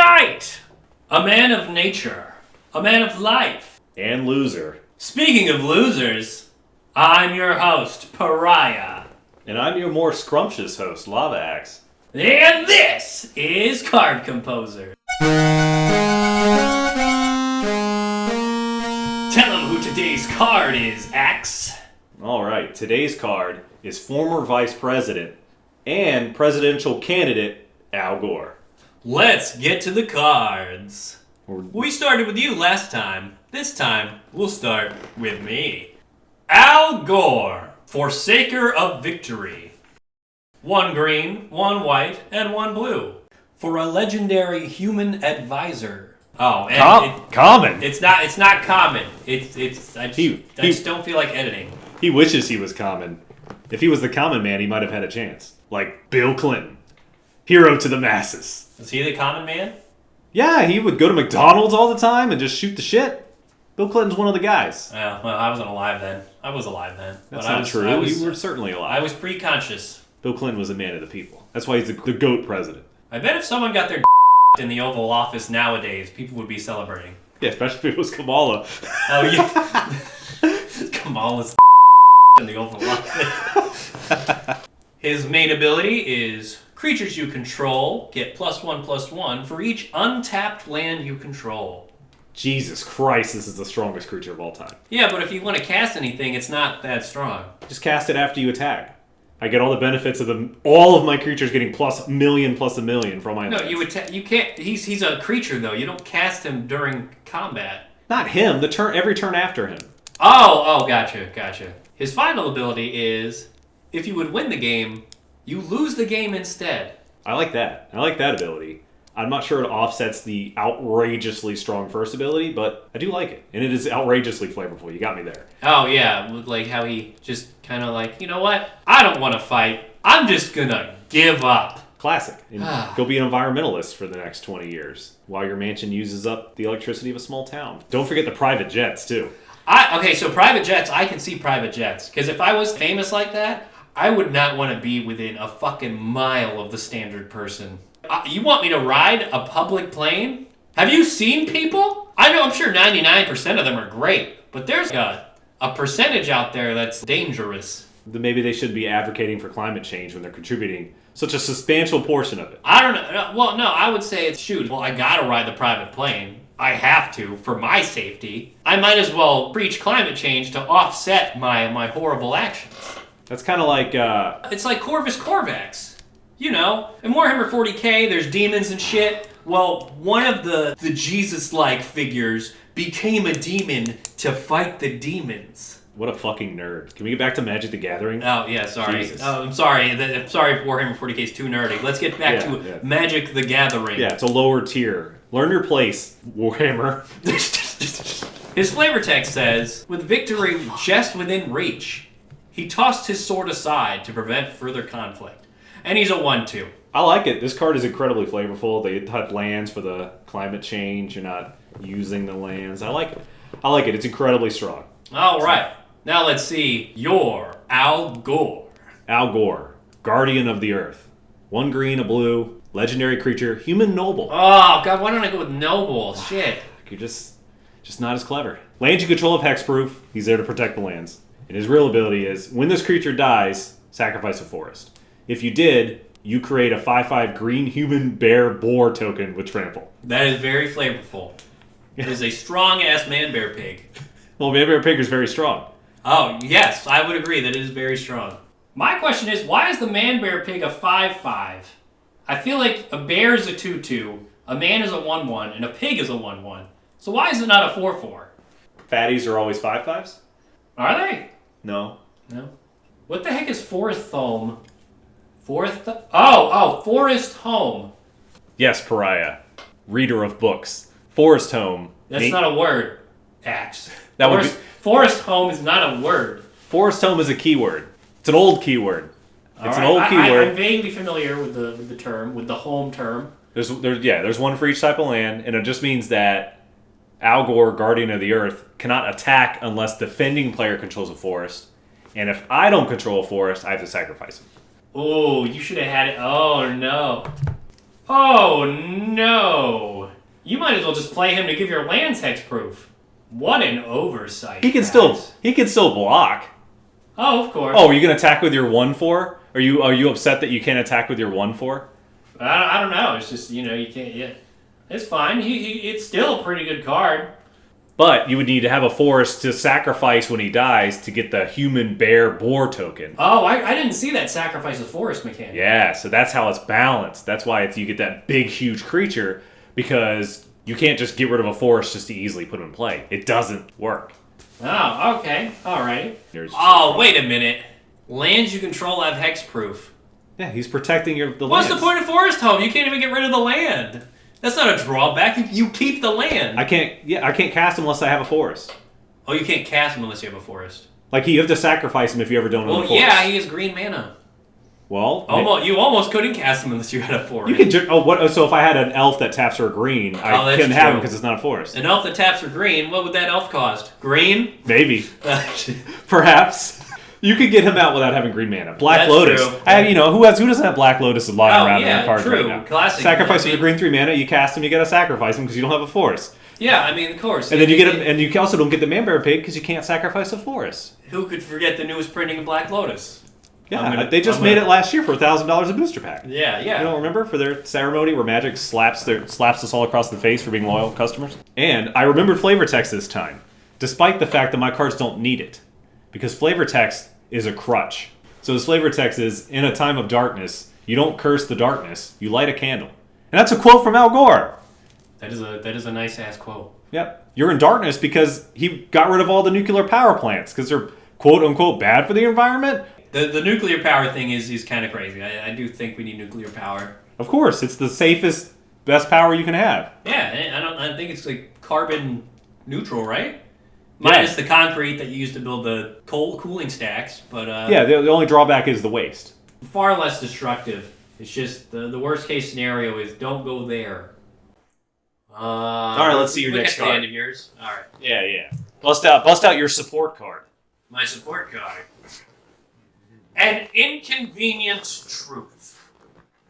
knight, a man of nature, a man of life. And loser. Speaking of losers, I'm your host, Pariah. And I'm your more scrumptious host, Lava Axe. And this is Card Composer. Tell him who today's card is, Axe. Alright, today's card is former Vice President and presidential candidate Al Gore. Let's get to the cards. We started with you last time. This time, we'll start with me. Al Gore, Forsaker of Victory. 1 green, 1 white, and 1 blue. For a legendary human advisor. Oh, and common. It's not common. I just don't feel like editing. He wishes he was common. If he was the common man, he might have had a chance. Like Bill Clinton. Hero to the masses. Was he the common man? Yeah, he would go to McDonald's all the time and just shoot the shit. Bill Clinton's one of the guys. Oh, well, I wasn't alive then. That's not true. You were certainly alive. I was pre-conscious. Bill Clinton was a man of the people. That's why he's the GOAT president. I bet if someone got their in the Oval Office nowadays, people would be celebrating. Yeah, especially if it was Kamala. Oh, yeah. Kamala's in the Oval Office. His main ability is creatures you control get +1/+1 for each untapped land you control. Jesus Christ, this is the strongest creature of all time. Yeah, but if you want to cast anything, it's not that strong. Just cast it after you attack. I get all the benefits of all of my creatures getting +1,000,000 from my attacks. No, you can't. He's a creature though. You don't cast him during combat. Not him. Every turn after him. Oh, gotcha. His final ability is, if you would win the game, you lose the game instead. I like that. I like that ability. I'm not sure it offsets the outrageously strong first ability, but I do like it. And it is outrageously flavorful. You got me there. Oh, yeah. Like how he just kind of like, you know what? I don't want to fight. I'm just going to give up. Classic. And go be an environmentalist for the next 20 years while your mansion uses up the electricity of a small town. Don't forget the private jets, too. Okay, so private jets, I can see private jets. Because if I was famous like that, I would not want to be within a fucking mile of the standard person. You want me to ride a public plane? Have you seen people? I know, I'm sure 99% of them are great, but there's a percentage out there that's dangerous. Maybe they should be advocating for climate change when they're contributing such a substantial portion of it. I don't know. Well, no, I would say I gotta ride the private plane. I have to, for my safety. I might as well preach climate change to offset my horrible actions. That's kind of like... It's like Corvus Corvax. You know, in Warhammer 40k, there's demons and shit. Well, one of the Jesus-like figures became a demon to fight the demons. What a fucking nerd. Can we get back to Magic the Gathering? Oh, yeah, sorry. Jesus. Oh, I'm sorry. I'm sorry if Warhammer 40k is too nerdy. Let's get back to Magic the Gathering. Yeah, it's a lower tier. Learn your place, Warhammer. His flavor text says, with victory just within reach, he tossed his sword aside to prevent further conflict. And he's a 1/2. I like it. This card is incredibly flavorful. They have lands for the climate change. You're not using the lands. I like it. It's incredibly strong. All right. Now let's see your Al Gore. Al Gore, Guardian of the Earth. 1 green, a blue, legendary creature, human noble. Oh, God, why don't I go with noble? Shit. You're just not as clever. Lands you control have hexproof. He's there to protect the lands. And his real ability is, when this creature dies, sacrifice a forest. If you did, you create a 5/5 green human bear boar token with trample. That is very flavorful. It is a strong-ass man-bear pig. Well, man-bear pig is very strong. Oh, yes, I would agree that it is very strong. My question is, why is the man-bear pig a 5/5? I feel like a bear is a 2/2, a man is a 1/1, and a pig is a 1/1. So why is it not a 4/4? Fatties are always 5/5s? Are they? No. What the heck is Forest Home? Forest Home. Yes, Pariah. Reader of books. Forest Home. That's not a word, Axe. Forest Home is not a word. Forest Home is a keyword. It's an old keyword. I'm vaguely familiar with the term, with the home term. There's one for each type of land, and it just means that Al Gore, Guardian of the Earth, cannot attack unless defending player controls a forest. And if I don't control a forest, I have to sacrifice him. Oh, you should have had it. Oh, no. Oh, no. as well just play him to give your lands hexproof. What an oversight. He can still block. Oh, of course. Oh, are you gonna attack with your 1/4? Are you upset that you can't attack with your 1/4? I don't know. It's just, you can't. Yeah, it's fine. It's still a pretty good card. But you would need to have a forest to sacrifice when he dies to get the human bear boar token. Oh, I didn't see that sacrifice of forest mechanic. Yeah, so that's how it's balanced. That's why you get that big, huge creature, because you can't just get rid of a forest just to easily put him in play. It doesn't work. Oh, okay. Alright. Oh, wait a minute. Lands you control have hexproof. Yeah, he's protecting the land. What's the point of Forest Home? You can't even get rid of the land. That's not a drawback. You keep the land. I can't cast him unless I have a forest. Oh, you can't cast him unless you have a forest. Like, you have to sacrifice him if you ever don't own a forest. Well, yeah, he has green mana. Well, you almost couldn't cast him unless you had a forest. You can so if I had an elf that taps for a green, I couldn't have him because it's not a forest. An elf that taps for green, what would that elf cost? Green? Maybe. Perhaps. You could get him out without having green mana. Black Lotus. True. Who doesn't have Black Lotus lying around in their cards true. right now? Classic. Sacrifice your green 3 mana, you cast him, you gotta sacrifice him because you don't have a forest. Yeah, I mean, of course. And then you get him, and you also don't get the Manbear Pig because you can't sacrifice a forest. Who could forget the newest printing of Black Lotus? Yeah, they just made it last year for $1,000 a booster pack. Yeah. You don't remember for their ceremony where Magic slaps us all across the face for being loyal customers? And I remembered flavor text this time, despite the fact that my cards don't need it, because flavor text is a crutch. So this flavor text is, in a time of darkness, you don't curse the darkness, you light a candle. And that's a quote from Al Gore. That is a nice ass quote. Yep. You're in darkness because he got rid of all the nuclear power plants because they're quote unquote bad for the environment. The nuclear power thing is kind of crazy. I do think we need nuclear power. Of course, it's the safest, best power you can have. Yeah, I think it's like carbon neutral, right? Minus the concrete that you use to build the coal cooling stacks, but the only drawback is the waste. Far less destructive. It's just the worst case scenario is don't go there. All right, let's see your next card. The end of yours. All right. Yeah. Bust out your support card. My support card. An inconvenient truth.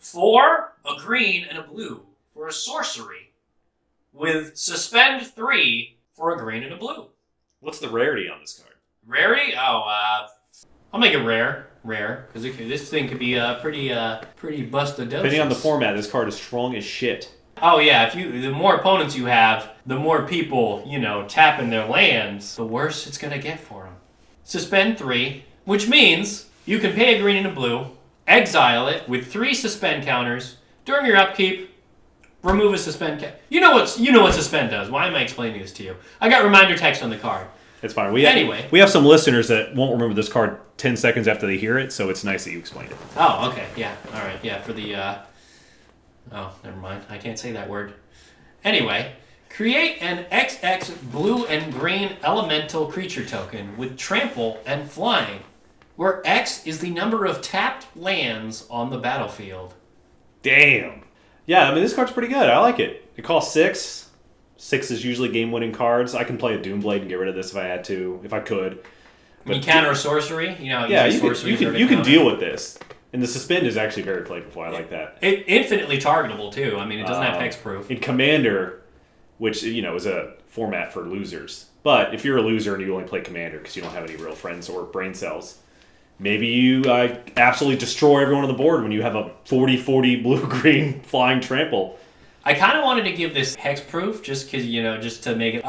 4, a green, and a blue for a sorcery, with suspend 3 for a green and a blue. What's the rarity on this card? Rarity? I'll make it rare, because this thing could be pretty busted. Depending on the format, this card is strong as shit. Oh yeah, the more opponents you have, the more people tapping their lands, the worse it's gonna get for them. Suspend 3, which means you can pay a green and a blue, exile it with 3 suspend counters during your upkeep. Remove a suspend. You know what suspend does. Why am I explaining this to you? I got reminder text on the card. It's fine. We have some listeners that won't remember this card 10 seconds after they hear it, so it's nice that you explained it. Oh, okay. Yeah. All right. Yeah. For the. Oh, never mind. I can't say that word. Anyway, create an XX blue and green elemental creature token with trample and flying, where X is the number of tapped lands on the battlefield. Damn. Yeah, I mean, this card's pretty good. I like it. It costs 6. 6 is usually game-winning cards. I can play a Doomblade and get rid of this if I had to, if I could. But you counter a sorcery? You can deal with this. And the suspend is actually very flavorful. I like that. It infinitely targetable, too. I mean, it doesn't have hexproof. In Commander, which, is a format for losers. But if you're a loser and you only play Commander because you don't have any real friends or brain cells, maybe you absolutely destroy everyone on the board when you have a 40-40 blue-green flying trample. I kind of wanted to give this hexproof just because, just to make it,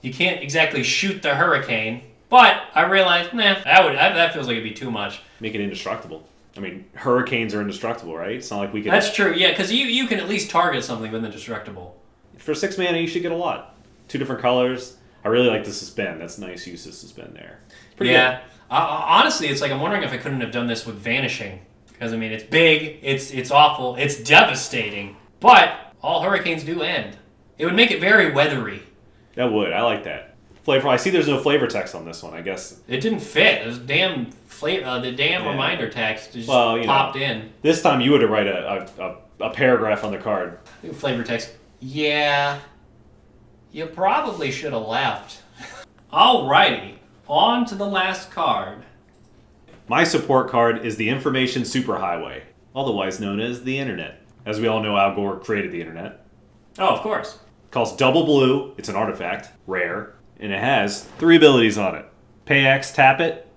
you can't exactly shoot the hurricane. But I realized, that feels like it'd be too much. Make it indestructible. I mean, hurricanes are indestructible, right? It's not like we can... That's true, yeah, because you can at least target something with indestructible. For 6 mana, you should get a lot. 2 different colors. I really like the suspend. That's nice use of suspend there. It's pretty good. Honestly, it's like I'm wondering if I couldn't have done this with Vanishing. Because, I mean, it's big, it's awful, it's devastating. But all hurricanes do end. It would make it very weathery. That would. I like that. Flavor. I see there's no flavor text on this one, I guess. It didn't fit. It was the damn reminder text just popped in. This time you would have write a paragraph on the card. Flavor text. Yeah. You probably should have left. Alrighty. On to the last card. My support card is the Information Superhighway, otherwise known as the Internet. As we all know, Al Gore created the Internet. Oh, of course. It costs double blue. It's an artifact, rare, and it has 3 abilities on it. Pay X, tap it.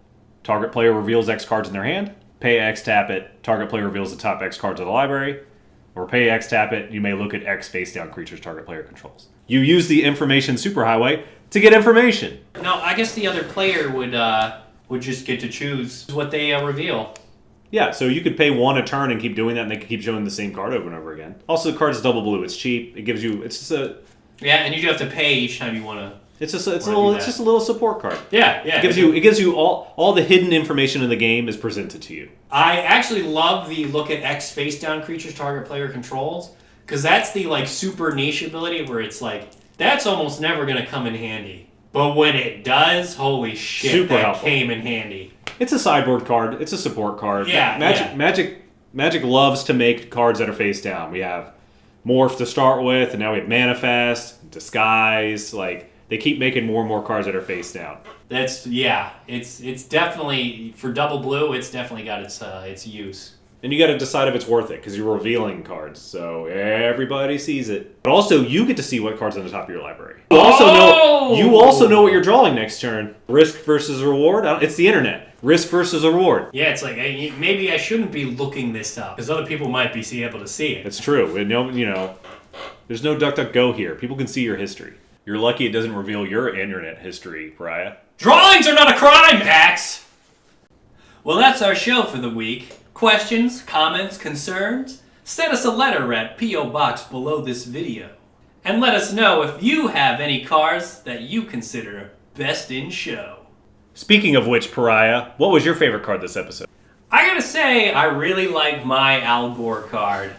Target player reveals X cards in their hand. Pay X, tap it. Target player reveals the top X cards of the library. Or pay X, tap it. You may look at X face-down creatures target player controls. You use the information superhighway to get information. No, I guess the other player would just get to choose what they reveal. Yeah, so you could pay 1 a turn and keep doing that, and they could keep showing the same card over and over again. Also, the card's double blue. It's cheap. It gives you. It's just a. Yeah, and you do have to pay each time you want to. It's just a little support card. Yeah. It gives you all the hidden information in the game is presented to you. I actually love the look at X face down creatures target player controls, because that's the like super niche ability where it's like that's almost never gonna come in handy. But when it does, holy shit, Super that helpful. came in handy. It's a sideboard card. It's a support card. Yeah, Magic loves to make cards that are face down. We have Morph to start with, and now we have Manifest, Disguise. Like they keep making more and more cards that are face down. It's definitely for double blue. It's definitely got its use. And you got to decide if it's worth it because you're revealing cards, so everybody sees it. But also, you get to see what cards are on the top of your library. You also know what you're drawing next turn. Risk versus reward. It's the internet. Risk versus reward. Yeah, it's like maybe I shouldn't be looking this up because other people might be able to see it. It's true. And there's no DuckDuckGo here. People can see your history. You're lucky it doesn't reveal your internet history, Pariah. Drawings are not a crime, Axe! Well, that's our show for the week. Questions, comments, concerns? Send us a letter at P.O. Box below this video. And let us know if you have any cards that you consider best in show. Speaking of which, Pariah, what was your favorite card this episode? I gotta say, I really like my Al Gore card.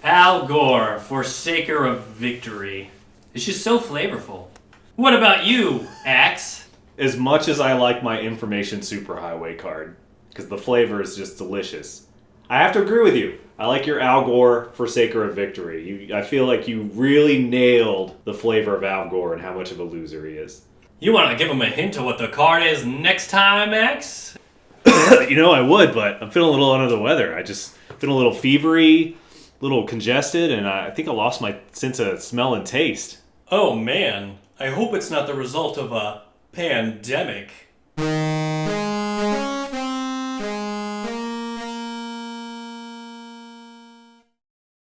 Al Gore, Forsaker of Victory. It's just so flavorful. What about you, Axe? As much as I like my Information Superhighway card, because the flavor is just delicious, I have to agree with you. I like your Al Gore Forsaker of Victory. I feel like you really nailed the flavor of Al Gore and how much of a loser he is. You want to give him a hint of what the card is next time, Axe? I would, but I'm feeling a little under the weather. I just feel a little fevery, a little congested, and I think I lost my sense of smell and taste. Oh man, I hope it's not the result of a pandemic.